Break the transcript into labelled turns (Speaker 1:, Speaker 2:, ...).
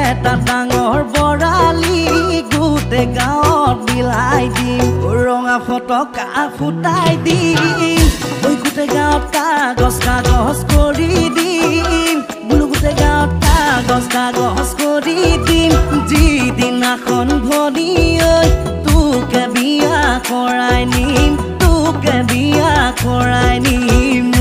Speaker 1: এটা ডাঙৰ বৰালি গোটে গাঁৱত বিলাই দিম ৰঙা ফটকা ফুটাই দিম ওই গোটে গাঁৱত কাগজ কৰি দিম বোলো গোটে গাঁৱত কাগজ কৰি দিম যিদিনাখন ভনী ঐ তোকে বিয়া কৰাই নিম